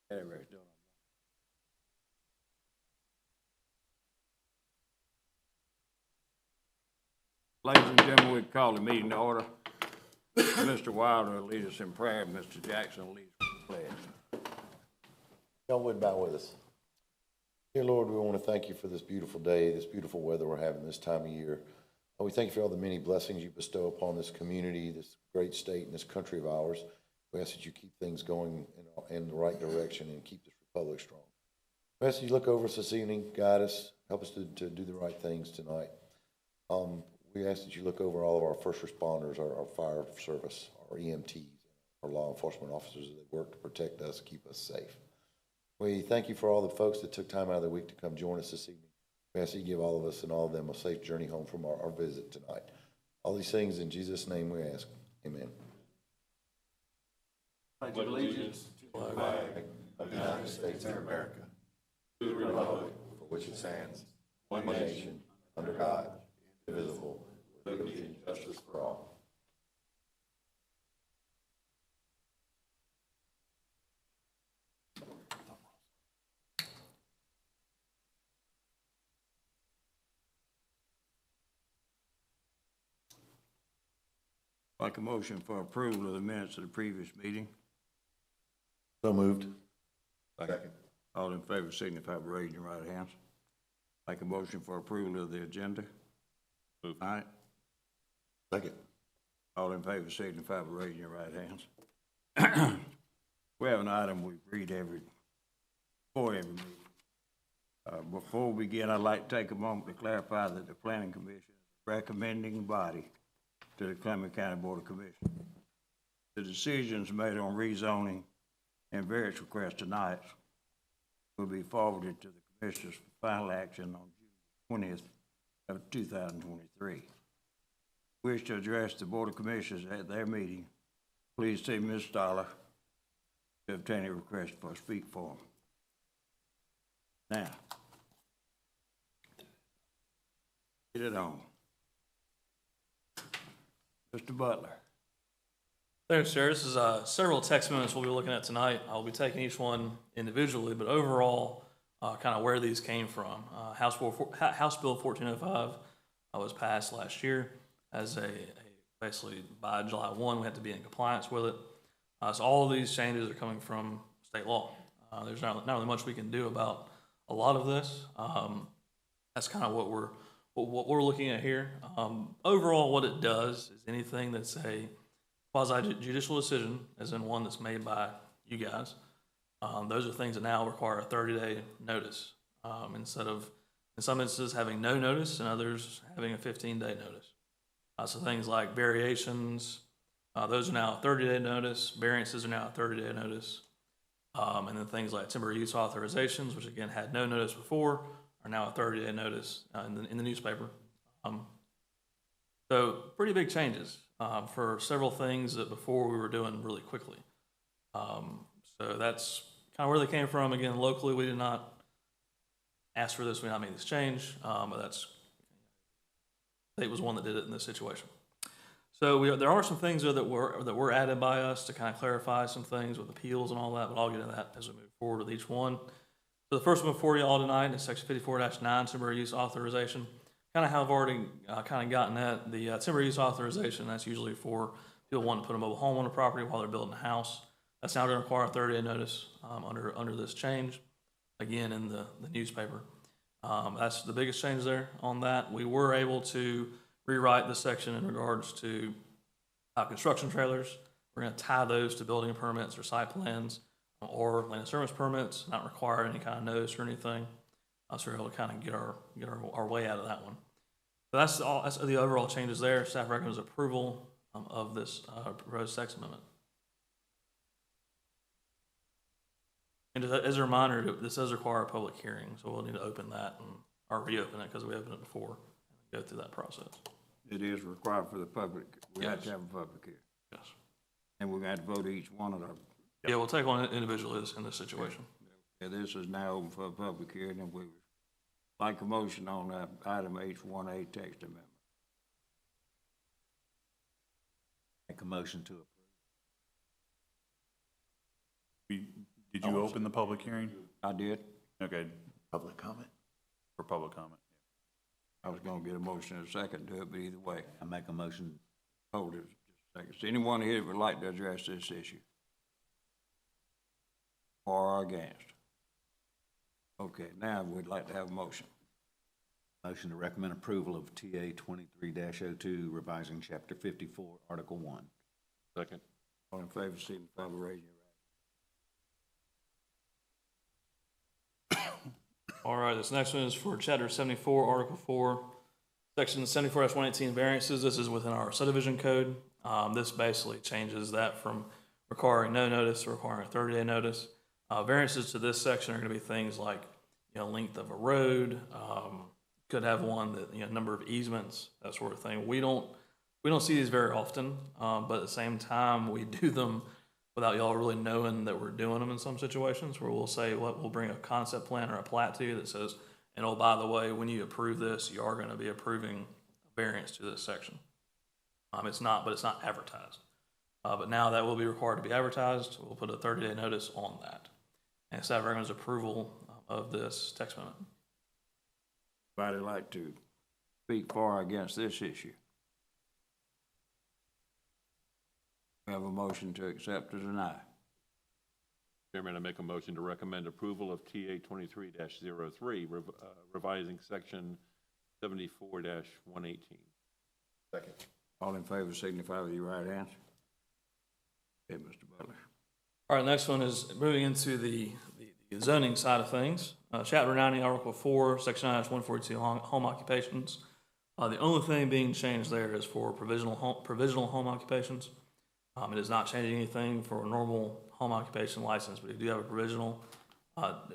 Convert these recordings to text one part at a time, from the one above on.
Ladies and gentlemen, we call the meeting to order. Mr. Wilder will lead us in prayer, and Mr. Jackson will lead us in pledge. Y'all would bow with us. Dear Lord, we want to thank you for this beautiful day, this beautiful weather we're having this time of year. We thank you for all the many blessings you bestow upon this community, this great state, and this country of ours. We ask that you keep things going in the right direction and keep this republic strong. We ask that you look over us this evening, guide us, help us to do the right things tonight. We ask that you look over all of our first responders, our fire service, our EMTs, our law enforcement officers as they work to protect us, keep us safe. We thank you for all the folks that took time out of their week to come join us this evening. We ask that you give all of us and all of them a safe journey home from our visit tonight. All these things in Jesus' name we ask. Amen. Pledge allegiance to the flag of the United States of America, to the republic for which it stands, one nation, under God, indivisible, with liberty and justice for all. Like a motion for approval of the minutes of the previous meeting. So moved. Second. All in favor signify by raising your right hands. Like a motion for approval of the agenda. All right. Second. All in favor signify by raising your right hands. We have an item we read before every meeting. Before we begin, I'd like to take a moment to clarify that the Planning Commission is a recommending body to the Clement County Board of Commissioners. The decisions made on rezoning and various requests tonight will be forwarded to the Commissioners for final action on June 20th of 2023. Wish to address the Board of Commissioners at their meeting, please see Ms. Stoller to obtain a request for a speak form. Now, get it on. Mr. Butler. Thanks, Chair. This is several text amendments we'll be looking at tonight. I'll be taking each one individually, but overall, kind of where these came from. House Bill 1405 was passed last year as basically by July 1, we had to be in compliance with it. So all of these changes are coming from state law. There's not really much we can do about a lot of this. That's kind of what we're looking at here. Overall, what it does is anything that's a quasi-judicial decision, as in one that's made by you guys, those are things that now require a 30-day notice, instead of, in some instances, having no notice and others having a 15-day notice. So things like variations, those are now a 30-day notice. Variances are now a 30-day notice. And then things like timber use authorizations, which again had no notice before, are now a 30-day notice in the newspaper. So pretty big changes for several things that before we were doing really quickly. So that's kind of where they came from. Again, locally, we did not ask for this. We did not make this change, but that's, state was one that did it in this situation. So there are some things there that were added by us to kind of clarify some things with appeals and all that, but I'll get into that as we move forward with each one. So the first one before you all tonight is Section 54-9, timber use authorization. Kind of how I've already kind of gotten at the timber use authorization. That's usually for people wanting to put a mobile home on the property while they're building a house. That's now going to require a 30-day notice under this change, again in the newspaper. That's the biggest change there on that. We were able to rewrite this section in regards to construction trailers. We're going to tie those to building permits or site plans or land disturbance permits, not require any kind of notice or anything. So we're able to kind of get our way out of that one. So that's the overall changes there. Staff recommends approval of this proposed text amendment. And as a reminder, this does require a public hearing, so we'll need to open that or reopen it because we opened it before and go through that process. It is required for the public. We Yes. have to have a public hearing. Yes. And we're going to vote each one of them. Yeah, we'll take one individually in this situation. Yeah, this is now open for a public hearing, and we would like a motion on item H1A text amendment. Make a motion to approve. Did you open the public hearing? I did. Okay, Public comment? for public comment. I was gonna get a motion in a second to it, but either way, I make a motion. hold it just a second. Is anyone here that would like to address this issue? For or against? Okay, now we'd like to have a motion. Motion to recommend approval of TA 23-02, revising Chapter 54, Article 1. Second. All in favor, signify by raising your right. All right, this next one is for Chapter 74, Article 4, Section 74-118 variances. This is within our subdivision code. This basically changes that from requiring no notice to requiring a 30-day notice. Variances to this section are going to be things like, length of a road, could have one that, number of easements, that sort of thing. We don't see these very often, but at the same time, we do them without y'all really knowing that we're doing them in some situations, where we'll say, we'll bring a concept plan or a plat to you that says, and oh, by the way, when you approve this, you are going to be approving a variance to this section. It's not advertised. But now that will be required to be advertised. We'll put a 30-day notice on that. And staff recommends approval of this text amendment. Anybody like to speak for or against this issue? We have a motion to accept or deny. Chairman, I make a motion to recommend approval of TA 23-03, revising section 74-118. Second. All in favor, signify with your right hand. Okay, Mr. Butler. All right, next one is moving into the zoning side of things. Chapter 90, Article 4, Section 9-142, home occupations. The only thing being changed there is for provisional home occupations. It is not changing anything for a normal home occupation license, but if you do have a provisional,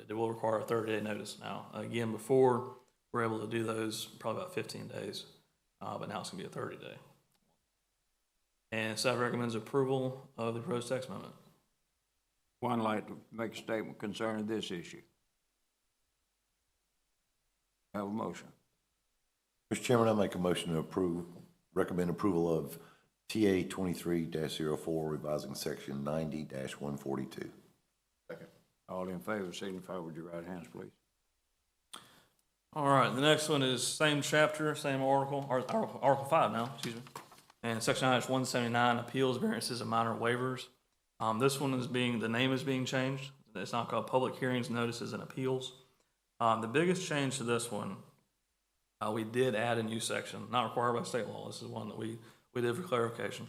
it will require a 30-day notice now. Again, before, we're able to do those probably about 15 days, but now it's going to be a 30-day. And staff recommends approval of the proposed text amendment. One like to make a statement concerning this issue. Have a motion. Mr. Chairman, I make a motion to recommend approval of TA 23-04, revising section 90-142. Second. All in favor, signify with your right hands, please. All right, the next one is same chapter, same article, Article 5 now, excuse me. And Section 179, appeals, variances, and minor waivers. This one is the name is being changed. It's not called public hearings, notices, and appeals. The biggest change to this one, we did add a new section, not required by state law. This is one that we did for clarification.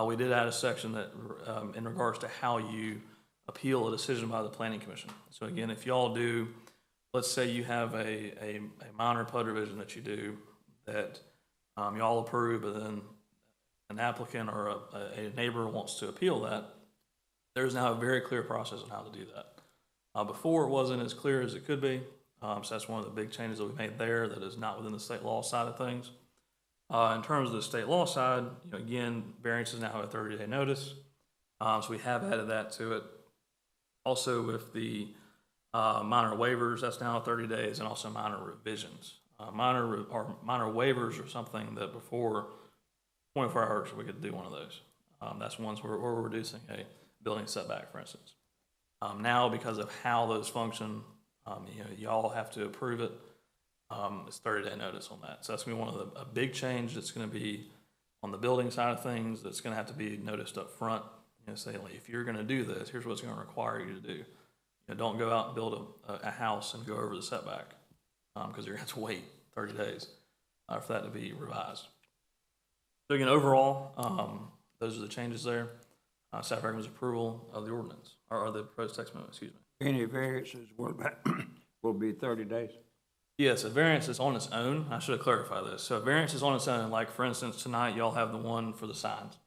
We did add a section that, in regards to how you appeal a decision by the planning commission. So again, if y'all do, let's say you have a minor PUD revision that you do that y'all approve, but then an applicant or a neighbor wants to appeal that, there's now a very clear process on how to do that. Before, it wasn't as clear as it could be, so that's one of the big changes that we made there that is not within the state law side of things. In terms of the state law side, again, variances now have a 30-day notice, so we have added that to it. Also, with the minor waivers, that's now 30 days, and also minor revisions. Minor waivers are something that before 24 hours we could do one of those. That's ones where we're reducing a building setback, for instance. Now, because of how those function, y'all have to approve it. It's 30-day notice on that. So that's going to be one of a big change that's going to be on the building side of things that's going to have to be noticed up front. Saying, like, if you're going to do this, here's what's going to require you to do. Don't go out and build a house and go over the setback because you're going to have to wait 30 days for that to be revised. So again, overall, those are the changes there. Staff recommends approval of the ordinance, or the proposed text amendment, excuse me. Any variances will be 30 days? Yes, a variance is on its own. I should have clarified this. So a variance is on its own. Like, for instance, tonight y'all have the one for the signs.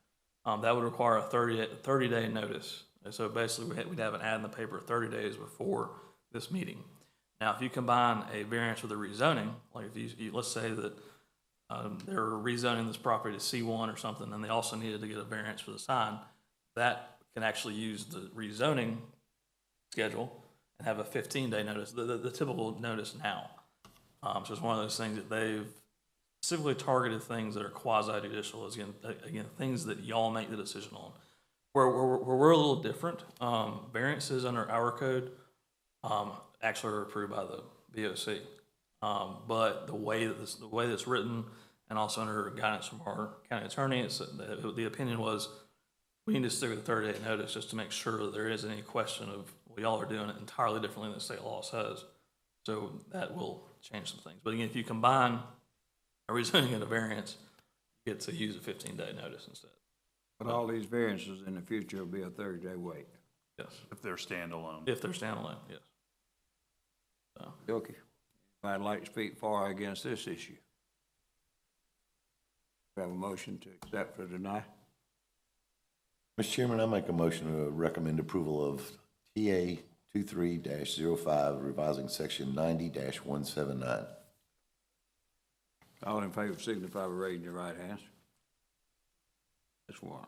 That would require a 30-day notice. And so basically, we'd have an ad in the paper 30 days before this meeting. Now, if you combine a variance with a rezoning, like if you let's say that they're rezoning this property to C1 or something, and they also needed to get a variance for the sign, that can actually use the rezoning schedule and have a 15-day notice, the typical notice now. So it's one of those things that they've specifically targeted things that are quasi-judicial, again, things that y'all make the decision on. we're a little different, variances under our code, actually are approved by the BOC. But the way that it's written, and also under guidance from our county attorney, the opinion was, we need to stick with the 30-day notice just to make sure that there isn't any question of, well, y'all are doing it entirely differently than the state law says. So that will change some things. But again, if you combine a rezoning and a variance, you get to use a 15-day notice instead. But all these variances in the future will be a 30-day wait. Yes. If they're standalone. If they're standalone, yes. So, Okay. I'd like to speak for or against this issue. We have a motion to accept or deny. Mr. Chairman, I make a motion to recommend approval of TA 23-05, revising section 90-179. All in favor signify by raising your right hands. That's one.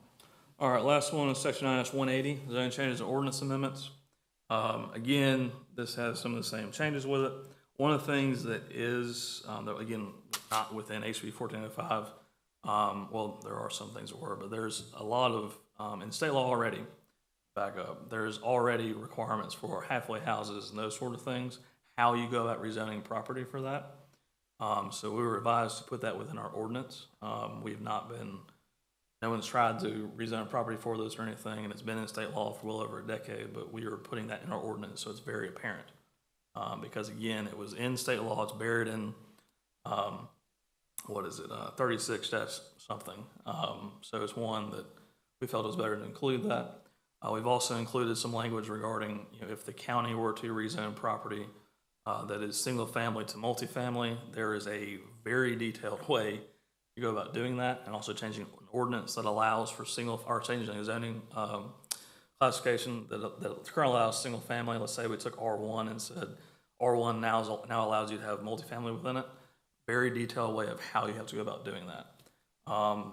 all right, last one is section 9-180, zoning changes and ordinance amendments. Again, this has some of the same changes with it. One of the things that is, that again, not within HB 1405, well, there are some things that were, but there's a lot of, in state law already, back up, there's already requirements for halfway houses and those sort of things, how you go about rezoning property for that. So we were advised to put that within our ordinance. We've not been, no one's tried to rezone property for this or anything, and it's been in state law for well over a decade, but we are putting that in our ordinance, so it's very apparent. Because again, it was in state law, it's buried in, 36 something. So it's one that we felt it was better to include that. We've also included some language regarding, if the county were to rezone property that is single family to multifamily, there is a very detailed way to go about doing that, and also changing an ordinance that allows for changing a zoning classification that currently allows single family. Let's say we took R1 and said R1 now allows you to have multifamily within it. Very detailed way of how you have to go about doing that.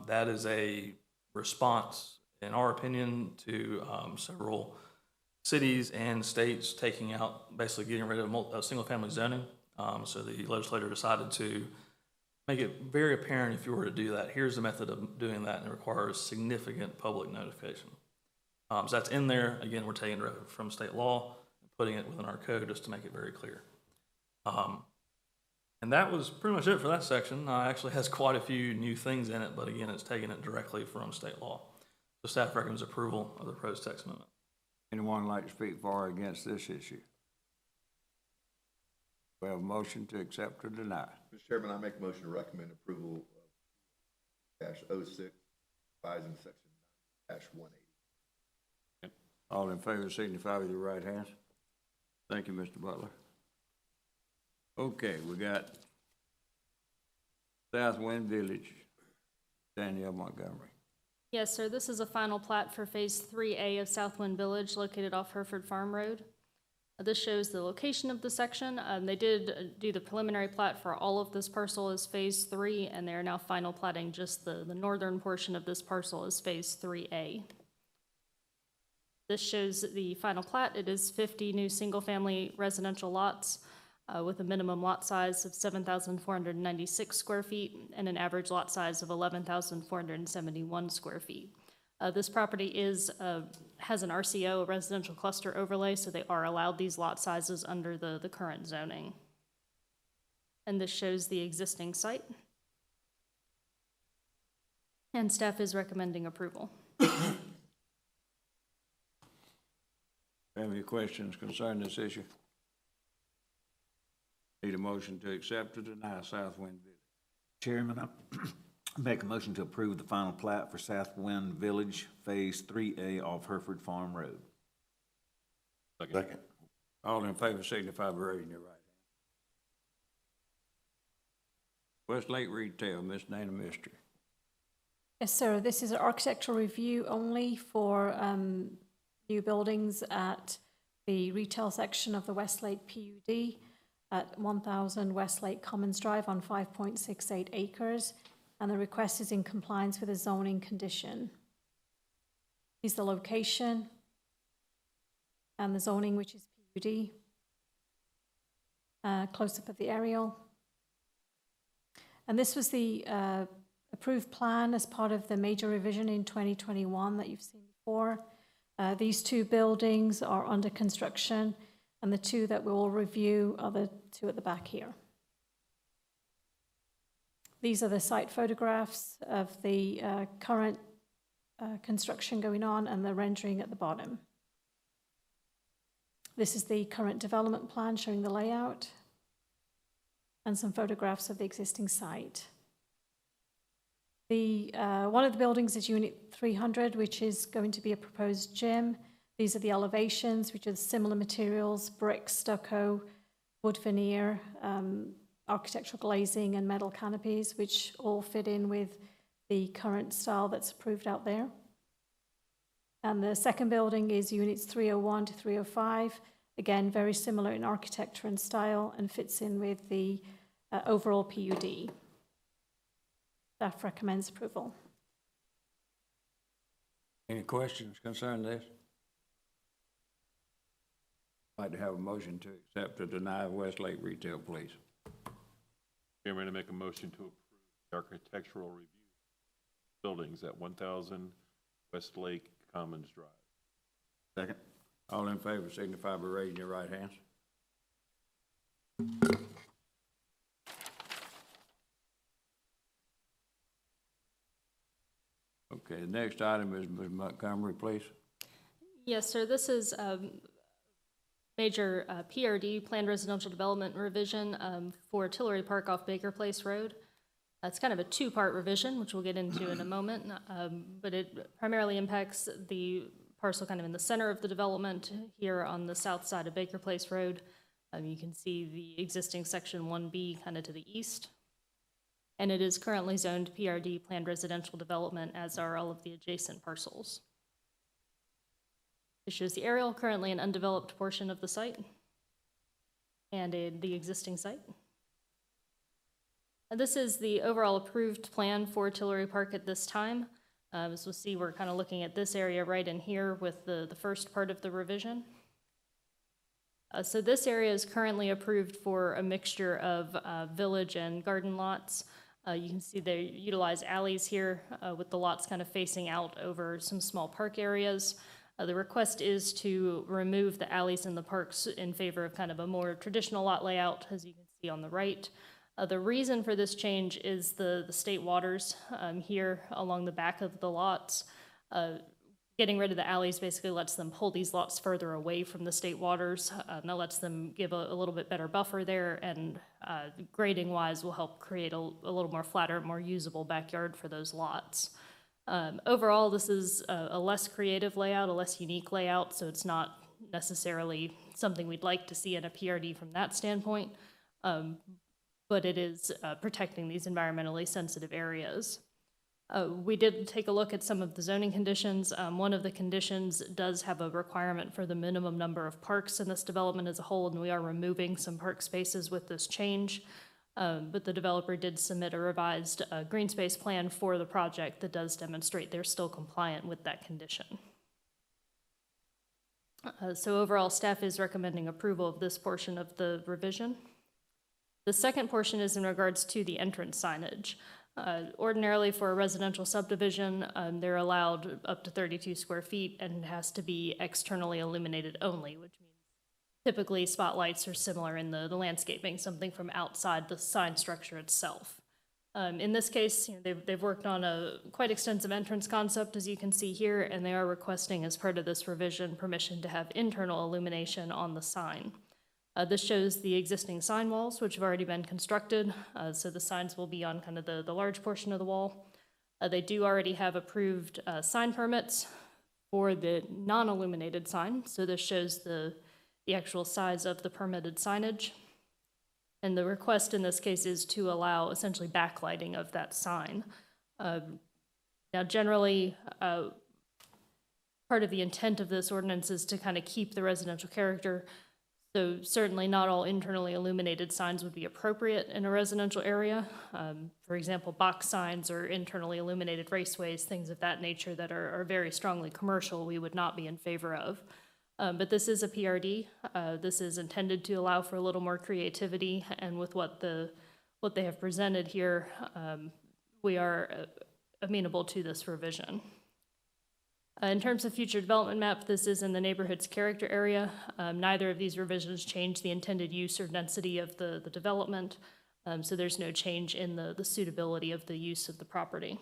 That is a response, in our opinion, to several cities and states taking out, basically getting rid of single-family zoning. So the legislature decided to make it very apparent, if you were to do that, here's the method of doing that, and it requires significant public notification. So that's in there. Again, we're taking it from state law and putting it within our code just to make it very clear. And that was pretty much it for that section. Actually has quite a few new things in it, but again, it's taking it directly from state law. So staff recommends approval of the proposed text amendment. Anyone like to speak for or against this issue? We have a motion to accept or deny. Mr. Chairman, I make a motion to recommend approval of -06, revising section 9-180. All in favor signify with your right hands. Thank you, Mr. Butler. Okay, we got Southwind Village, Danielle Montgomery. Yes, sir. This is a final plat for Phase 3A of Southwind Village located off Hereford Farm Road. This shows the location of the section. They did do the preliminary plat for all of this parcel as Phase 3, and they are now final platting just the northern portion of this parcel as Phase 3A. This shows the final plat. It is 50 new single-family residential lots with a minimum lot size of 7,496 square feet and an average lot size of 11,471 square feet. This property has an RCO, a residential cluster overlay, so they are allowed these lot sizes under the current zoning. And this shows the existing site. And staff is recommending approval. Have any questions concerning this issue? Need a motion to accept or deny Southwind Village. Chairman, I make a motion to approve the final plat for Southwind Village, Phase 3A off Hereford Farm Road. Second. All in favor signify by raising your right hand. Westlake Retail, Miss Dana Mystery. Yes, sir. This is an architectural review only for new buildings at the retail section of the Westlake PUD at 1000 Westlake Commons Drive on 5.68 acres. And the request is in compliance with a zoning condition. Here's the location and the zoning, which is PUD. Close-up of the aerial. And this was the approved plan as part of the major revision in 2021 that you've seen 4. These 2 buildings are under construction, and the 2 that we will review are the 2 at the back here. These are the site photographs of the current construction going on and the rendering at the bottom. This is the current development plan showing the layout and some photographs of the existing site. One of the buildings is Unit 300, which is going to be a proposed gym. These are the elevations, which are similar materials: brick, stucco, wood veneer, architectural glazing, and metal canopies, which all fit in with the current style that's approved out there. And the second building is Units 301 to 305. Again, very similar in architecture and style, and fits in with the overall PUD. Staff recommends approval. Any questions concerning this? I'd like to have a motion to accept or deny Westlake Retail, please. Chairman, I make a motion to approve the architectural review buildings at 1,000 Westlake Commons Drive. Second. All in favor signify by raising your right hands. Okay, the next item is Ms. Montgomery, please. Yes, sir, this is major PRD, Planned Residential Development revision for Tillery Park off Baker Place Road. It's kind of a 2-part revision, which we'll get into in a moment, but it primarily impacts the parcel kind of in the center of the development here on the south side of Baker Place Road. You can see the existing Section 1B kind of to the east. And it is currently zoned PRD, Planned Residential Development, as are all of the adjacent parcels. This shows the aerial, currently an undeveloped portion of the site, and the existing site. And this is the overall approved plan for Tillery Park at this time. As we'll see, we're kind of looking at this area right in here with the first part of the revision. So this area is currently approved for a mixture of village and garden lots. You can see they utilize alleys here with the lots kind of facing out over some small park areas. The request is to remove the alleys in the parks in favor of kind of a more traditional lot layout, as you can see on the right. The reason for this change is the state waters here along the back of the lots. Getting rid of the alleys basically lets them pull these lots further away from the state waters. That lets them give a little bit better buffer there, and grading-wise will help create a little more flatter, more usable backyard for those lots. Overall, this is a less creative layout, a less unique layout, so it's not necessarily something we'd like to see in a PRD from that standpoint, but it is protecting these environmentally sensitive areas. We did take a look at some of the zoning conditions. One of the conditions does have a requirement for the minimum number of parks in this development as a whole, and we are removing some park spaces with this change. But the developer did submit a revised green space plan for the project that does demonstrate they're still compliant with that condition. So overall, staff is recommending approval of this portion of the revision. The second portion is in regards to the entrance signage. Ordinarily for a residential subdivision, they're allowed up to 32 square feet and it has to be externally illuminated only, which means typically spotlights are similar in the landscaping, something from outside the sign structure itself. In this case, they've worked on a quite extensive entrance concept, as you can see here, and they are requesting, as part of this revision, permission to have internal illumination on the sign. This shows the existing sign walls, which have already been constructed, so the signs will be on kind of the large portion of the wall. They do already have approved sign permits for the non-illuminated sign, so this shows the actual size of the permitted signage. And the request in this case is to allow essentially backlighting of that sign. Now generally, part of the intent of this ordinance is to kind of keep the residential character. So certainly not all internally illuminated signs would be appropriate in a residential area. For example, box signs or internally illuminated raceways, things of that nature that are very strongly commercial, we would not be in favor of. But this is a PRD. This is intended to allow for a little more creativity, and with what they have presented here, we are amenable to this revision. In terms of future development map, this is in the neighborhood's character area. Neither of these revisions change the intended use or density of the development, so there's no change in the suitability of the use of the property.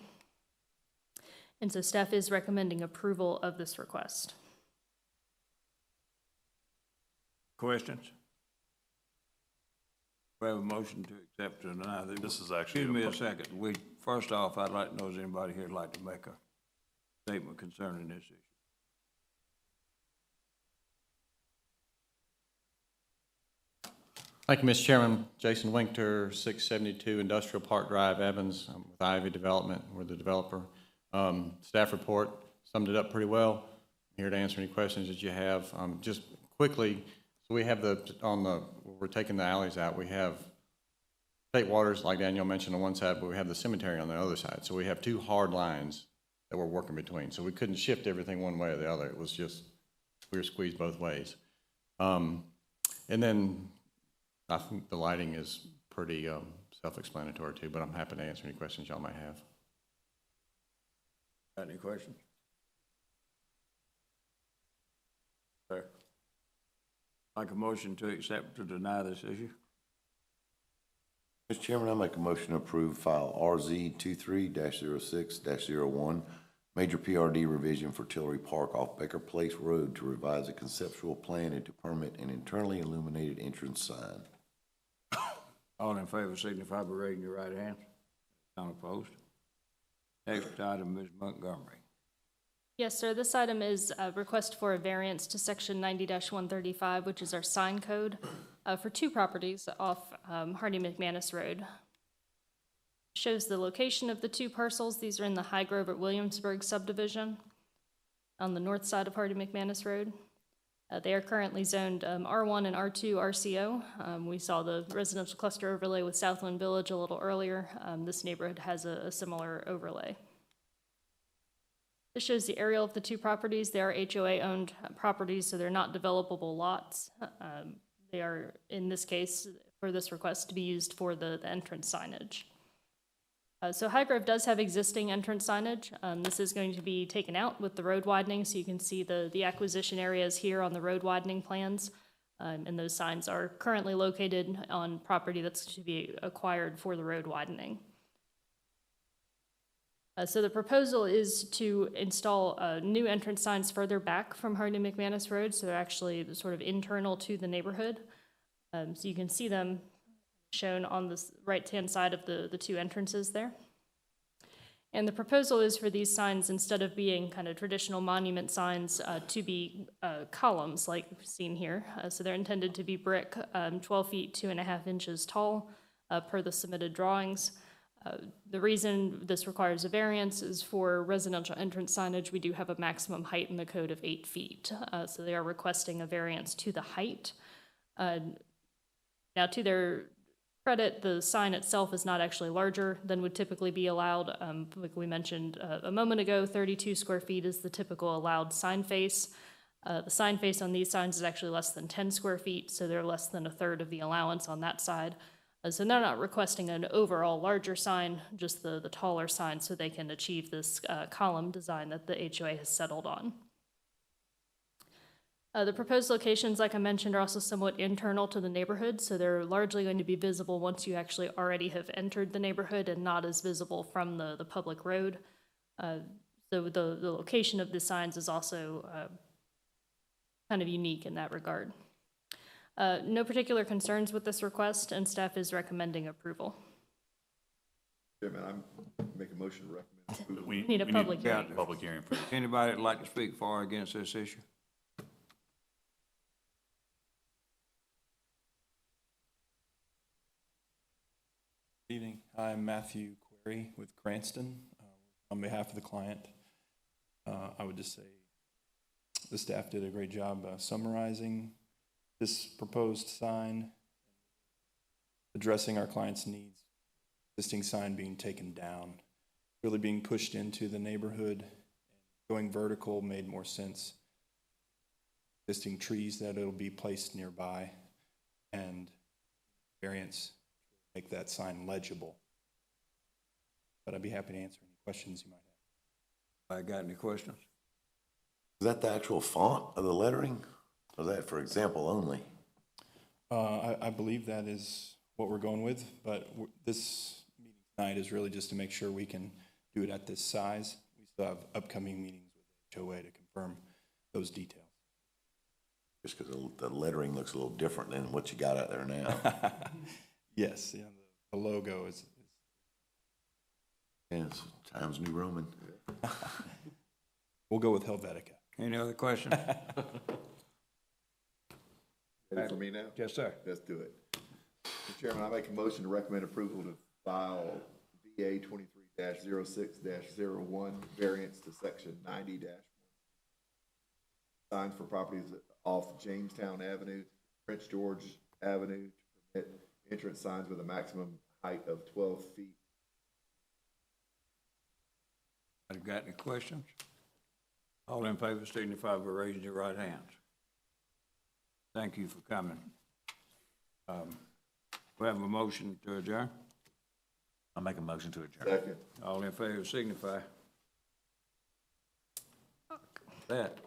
And so staff is recommending approval of this request. Questions? We have a motion to accept or deny. This is actually Excuse me a a second. First off, I'd like to know, is anybody here would like to make a statement concerning this issue? Thank you, Mr. Chairman. Jason Winkter, 672 Industrial Park Drive, Evans. I'm with Ivy Development. We're the developer. Staff report summed it up pretty well. I'm here to answer any questions that you have. Just quickly, so we have we're taking the alleys out. We have state waters, like Daniel mentioned, on one side, but we have the cemetery on the other side. So we have two hard lines that we're working between. So we couldn't shift everything one way or the other. It was just, we were squeezed both ways. And then I think the lighting is pretty self-explanatory too, but I'm happy to answer any questions y'all might have. Got any questions? Sir? Like a motion to accept or deny this issue? Mr. Chairman, I make a motion to approve file RZ 23-06-01, major PRD revision for Tillery Park off Baker Place Road to revise a conceptual plan and to permit an internally illuminated entrance sign. All in favor signify by raising your right hand. None opposed. Next item, Ms. Montgomery. Yes, sir. This item is a request for a variance to section 90-135, which is our sign code for two properties off Hardy McManus Road. Shows the location of the two parcels. These are in the High Grove at Williamsburg subdivision on the north side of Hardy McManus Road. They are currently zoned R1 and R2 RCO. We saw the residential cluster overlay with Southwind Village a little earlier. This neighborhood has a similar overlay. This shows the aerial of the two properties. They are HOA-owned properties, so they're not developable lots. They are, in this case, for this request, to be used for the entrance signage. So High Grove does have existing entrance signage. This is going to be taken out with the road widening, so you can see the acquisition areas here on the road widening plans. And those signs are currently located on property that's to be acquired for the road widening. So the proposal is to install new entrance signs further back from Hardy McManus Road, so they're actually sort of internal to the neighborhood. So you can see them shown on the right-hand side of the two entrances there. And the proposal is for these signs, instead of being kind of traditional monument signs, to be columns like seen here. So they're intended to be brick, 12 feet, 2.5 inches tall, per the submitted drawings. The reason this requires a variance is for residential entrance signage. We do have a maximum height in the code of 8 feet. So they are requesting a variance to the height. Now, to their credit, the sign itself is not actually larger than would typically be allowed. Like we mentioned a moment ago, 32 square feet is the typical allowed sign face. The sign face on these signs is actually less than 10 square feet, so they're less than a third of the allowance on that side. So they're not requesting an overall larger sign, just the taller sign, so they can achieve this column design that the HOA has settled on. The proposed locations, like I mentioned, are also somewhat internal to the neighborhood, so they're largely going to be visible once you actually already have entered the neighborhood and not as visible from the public road. So the location of the signs is also kind of unique in that regard. No particular concerns with this request, and staff is recommending approval. Chairman, I make a motion to recommend approval. We Need a public yeah, hearing. Public hearing for this. Anybody that'd like to speak for or against this issue? Good evening. I'm Matthew Query with Cranston. On behalf of the client, I would just say the staff did a great job summarizing this proposed sign, addressing our client's needs, existing sign being taken down, really being pushed into the neighborhood. Going vertical made more sense. Existing trees that it'll be placed nearby, and variance make that sign legible. But I'd be happy to answer any questions you might have. I got any questions? Is that the actual font of the lettering? Or is that for example only? I believe that is what we're going with, but this meeting tonight is really just to make sure we can do it at this size. We still have upcoming meetings with HOA to confirm those details. Just because the lettering looks a little different than what you got out there now. Yes, yeah, the logo is Yeah, it's Times New Roman. we'll go with Helvetica. Any other questions? Ready for me now? Yes, sir. Let's do it. Mr. Chairman, I make a motion to recommend approval to file VA 23-06-01, variance to section 90-1. Signs for properties off Jamestown Avenue, Prince George Avenue to permit entrance signs with a maximum height of 12 feet. Got any questions? All in favor signify by raising your right hands. Thank you for coming. We have a motion to adjourn. I'll make a motion to adjourn. Second. All in favor signify. That.